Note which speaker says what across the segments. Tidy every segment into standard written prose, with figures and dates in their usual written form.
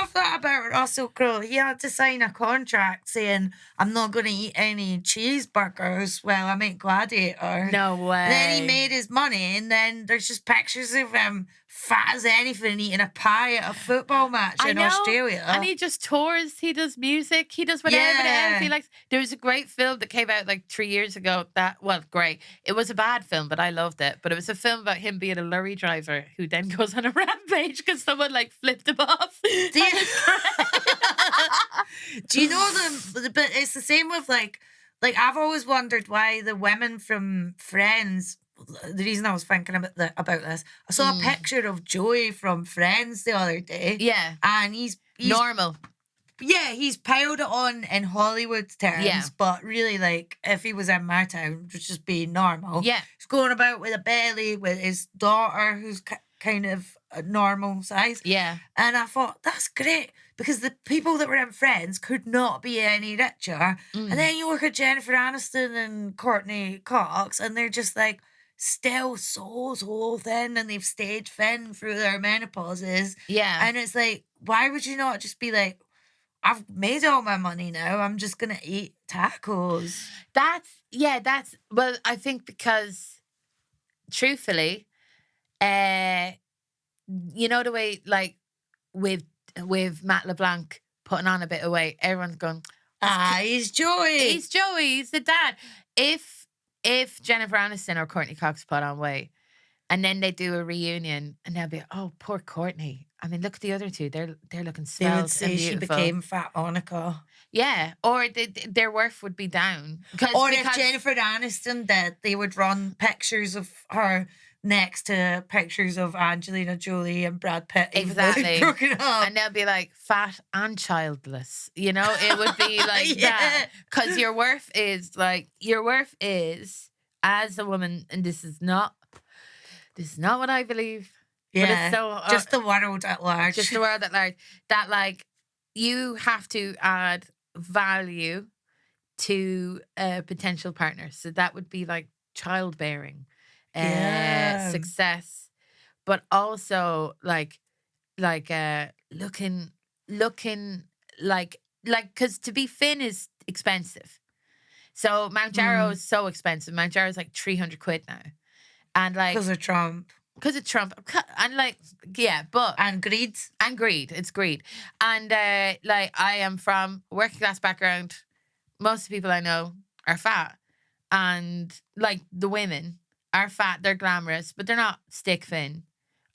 Speaker 1: love that about Russell Crowe. He had to sign a contract saying, I'm not going to eat any cheeseburgers while I make Gladiator.
Speaker 2: No way.
Speaker 1: And then he made his money, and then there's just pictures of him fat as anything eating a pie at a football match in Australia.
Speaker 2: And he just tours, he does music, he does whatever he likes. There was a great film that came out like 3 years ago great. It was a bad film, but I loved it. But it was a film about him being a lorry driver who then goes on a rampage because someone like flipped him off.
Speaker 1: Do you know them? But it's the same with like I've always wondered why the women from Friends. The reason I was thinking about this, I saw a picture of Joey from Friends the other day.
Speaker 2: Yeah,
Speaker 1: and he's
Speaker 2: normal.
Speaker 1: Yeah, he's piled it on in Hollywood terms, but really, like, if he was in my town, it would just be normal.
Speaker 2: Yeah,
Speaker 1: he's going about with a belly with his daughter, who's kind of a normal size.
Speaker 2: Yeah,
Speaker 1: and I thought that's great. Because the people that were in Friends could not be any richer. And then you look at Jennifer Aniston and Courtney Cox, and they're just like still so thin, and they've stayed thin through their menopauses.
Speaker 2: Yeah.
Speaker 1: And it's like, why would you not just be like, I've made all my money now, I'm just going to eat tacos?
Speaker 2: Well, I think because, truthfully, you know the way, like, with Matt LeBlanc putting on a bit of weight, everyone's going,
Speaker 1: he's Joey.
Speaker 2: He's Joey. He's the dad. If Jennifer Aniston or Courtney Cox put on weight, and then they do a reunion, and they'll be, oh, poor Courtney. I mean, look at the other two. They're looking svelte. They would say
Speaker 1: she became Fat Monica.
Speaker 2: Yeah, or their worth would be down.
Speaker 1: Or if Jennifer Aniston did, they would run pictures of her next to pictures of Angelina Jolie and Brad Pitt.
Speaker 2: Exactly.
Speaker 1: Broken up.
Speaker 2: And they'll be like fat and childless. You know, it would be like that. Because your worth is as a woman, and this is not what I believe.
Speaker 1: Yeah.
Speaker 2: But it's so,
Speaker 1: just the world at large.
Speaker 2: Just the world at large. That, like, you have to add value to a potential partner. So that would be like childbearing. Success, but also like looking like because to be thin is expensive. So Mount Jarrow is so expensive. Mount Jarrow is like 300 quid now, and like
Speaker 1: because of Trump,
Speaker 2: and like
Speaker 1: and greed,
Speaker 2: it's greed, and like I am from a working class background. Most of the people I know are fat, and like the women are fat, they're glamorous, but they're not stick thin.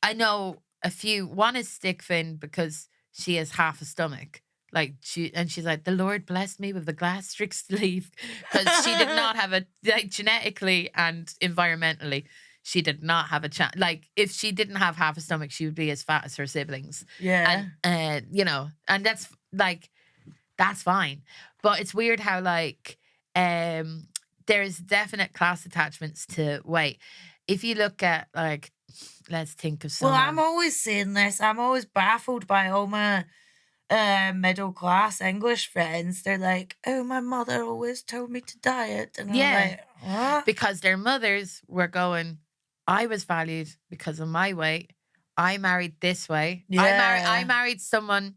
Speaker 2: I know a few. One is stick thin because she has half a stomach. Like she's like, the Lord blessed me with a gastric sleeve, because she did not have genetically and environmentally, she did not have a chance. Like, if she didn't have half a stomach, she would be as fat as her siblings.
Speaker 1: Yeah.
Speaker 2: And you know, and that's fine. But it's weird how like there's definite class attachments to weight. If you look at, like, let's think of someone.
Speaker 1: Well, I'm always saying this. I'm always baffled by all my middle class English friends. They're like, oh, my mother always told me to diet. And I'm like, what?
Speaker 2: Because their mothers were going, I was valued because of my weight. I married this way.
Speaker 1: Yeah.
Speaker 2: I married someone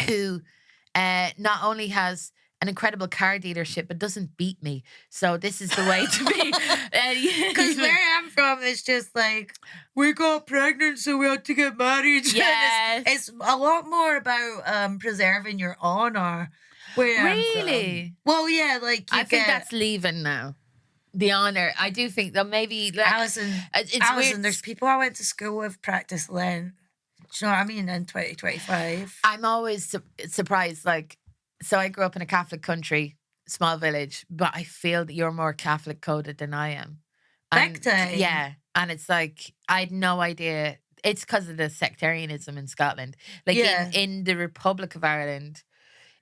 Speaker 2: who not only has an incredible car dealership, but doesn't beat me. So this is the way to be.
Speaker 1: Because where I'm from, it's just like, we got pregnant, so we had to get married.
Speaker 2: Yes.
Speaker 1: It's a lot more about preserving your honor. Where
Speaker 2: really?
Speaker 1: Well, yeah, like
Speaker 2: I think that's leaving now. The honor. I do think that maybe like,
Speaker 1: Alison. There's people I went to school with practice Lent. Do you know what I mean? In 2025.
Speaker 2: I'm always surprised, like, so I grew up in a Catholic country, small village, but I feel that you're more Catholic coded than I am.
Speaker 1: Big time.
Speaker 2: Yeah. And it's like, I had no idea. It's because of the sectarianism in Scotland. Like in the Republic of Ireland,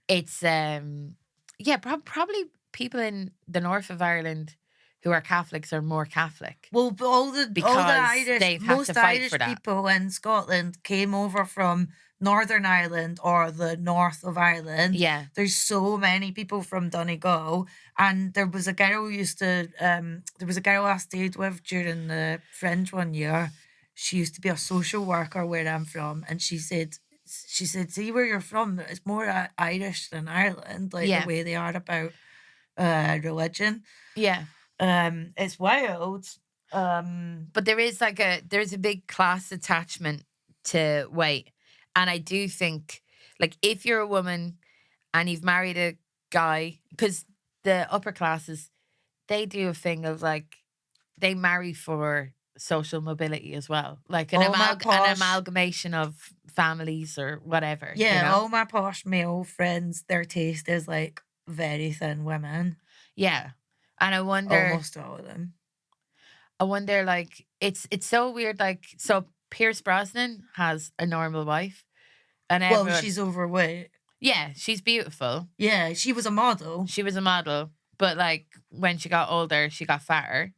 Speaker 2: it's, probably people in the north of Ireland who are Catholics are more Catholic.
Speaker 1: Well, most Irish people in Scotland came over from Northern Ireland or the north of Ireland.
Speaker 2: Yeah.
Speaker 1: There's so many people from Donegal. And there was a girl I stayed with during the Fringe one year. She used to be a social worker where I'm from. And she said she said, "See where you're from. It's more Irish than Ireland, like
Speaker 2: Yeah.
Speaker 1: the way they are about religion.
Speaker 2: Yeah.
Speaker 1: It's wild.
Speaker 2: But there's a big class attachment to weight. And I do think, like, if you're a woman and you've married a guy, because the upper classes, they do a thing of like, they marry for social mobility as well, like
Speaker 1: All my
Speaker 2: an
Speaker 1: posh,
Speaker 2: amalgamation of families or whatever, you
Speaker 1: yeah,
Speaker 2: know?
Speaker 1: all my posh male friends, their taste is like very thin women.
Speaker 2: Yeah. And
Speaker 1: Almost all of them.
Speaker 2: like, it's so weird. Like, so Pierce Brosnan has a normal wife, and
Speaker 1: Well,
Speaker 2: everyone,
Speaker 1: she's overweight.
Speaker 2: yeah, she's beautiful.
Speaker 1: Yeah, she was a model.
Speaker 2: She was a model, but like when she got older, she got fatter.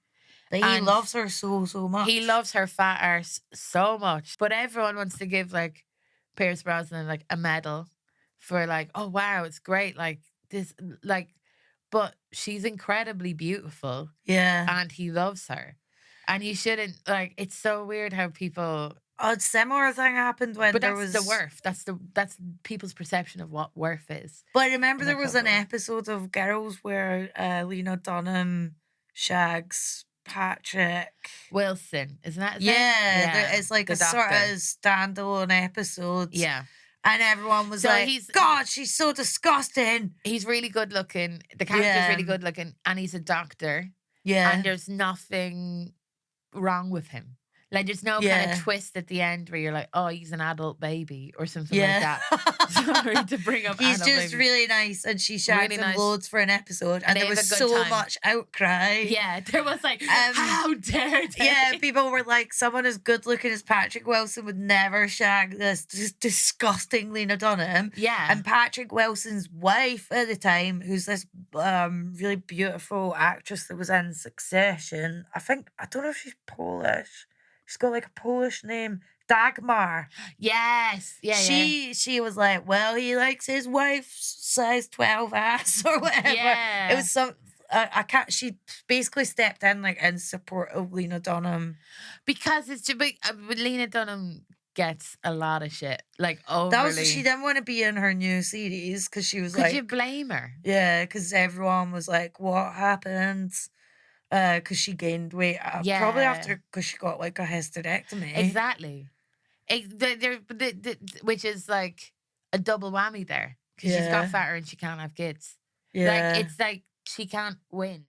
Speaker 1: But he
Speaker 2: And
Speaker 1: loves her so much.
Speaker 2: he loves her fat arse so much. But everyone wants to give like Pierce Brosnan like a medal for like, oh wow, it's great. Like this, like, but she's incredibly beautiful
Speaker 1: Yeah.
Speaker 2: and he loves her. And he shouldn't, like, it's so weird how people,
Speaker 1: A similar thing happened when
Speaker 2: but
Speaker 1: there
Speaker 2: that's
Speaker 1: was
Speaker 2: the worth. That's people's perception of what worth is.
Speaker 1: But I remember
Speaker 2: in a
Speaker 1: there was an
Speaker 2: couple.
Speaker 1: episode of Girls where Lena Dunham shags Patrick.
Speaker 2: Wilson, isn't that his name?
Speaker 1: Yeah, it's like
Speaker 2: the
Speaker 1: a sort
Speaker 2: doctor.
Speaker 1: of standalone episode.
Speaker 2: Yeah.
Speaker 1: And everyone was
Speaker 2: So
Speaker 1: like,
Speaker 2: he's-
Speaker 1: God, she's so disgusting.
Speaker 2: He's really good looking. The character's
Speaker 1: Yeah.
Speaker 2: really good looking, and he's a doctor.
Speaker 1: Yeah.
Speaker 2: And there's nothing wrong with him. Like, there's no kind
Speaker 1: Yeah.
Speaker 2: of twist at the end where you're like, oh, he's an adult baby or something
Speaker 1: Yeah.
Speaker 2: like that. Sorry to bring up
Speaker 1: He's
Speaker 2: adult
Speaker 1: just
Speaker 2: baby.
Speaker 1: really nice, and she shagged
Speaker 2: Really
Speaker 1: him
Speaker 2: nice.
Speaker 1: loads for an episode, and
Speaker 2: They
Speaker 1: there
Speaker 2: have a
Speaker 1: was
Speaker 2: good
Speaker 1: so
Speaker 2: time.
Speaker 1: much outcry.
Speaker 2: Yeah, there was like, how dare they?
Speaker 1: Yeah, people were like, someone as good looking as Patrick Wilson would never shag this just disgusting Lena Dunham.
Speaker 2: Yeah.
Speaker 1: And Patrick Wilson's wife at the time, who's this really beautiful actress that was in Succession. I don't know if she's Polish. She's got like a Polish name. Dagmar.
Speaker 2: Yes. Yeah.
Speaker 1: She was like, well, he likes his wife's size 12 ass or whatever.
Speaker 2: Yeah.
Speaker 1: It was some. I can't. She basically stepped in like in support of Lena Dunham.
Speaker 2: Because it's too big. Lena Dunham gets a lot of shit. Like, overly.
Speaker 1: That was she didn't want to be in her new series because she was
Speaker 2: Could
Speaker 1: like,
Speaker 2: you blame her?
Speaker 1: yeah, because everyone was like, what happened? Because she gained weight. Probably
Speaker 2: Yeah.
Speaker 1: after because she got like a hysterectomy.
Speaker 2: Exactly. Which is like a double whammy there. Because she's
Speaker 1: Yeah.
Speaker 2: got fatter and she can't have kids.
Speaker 1: Yeah.
Speaker 2: Like, it's like she can't win.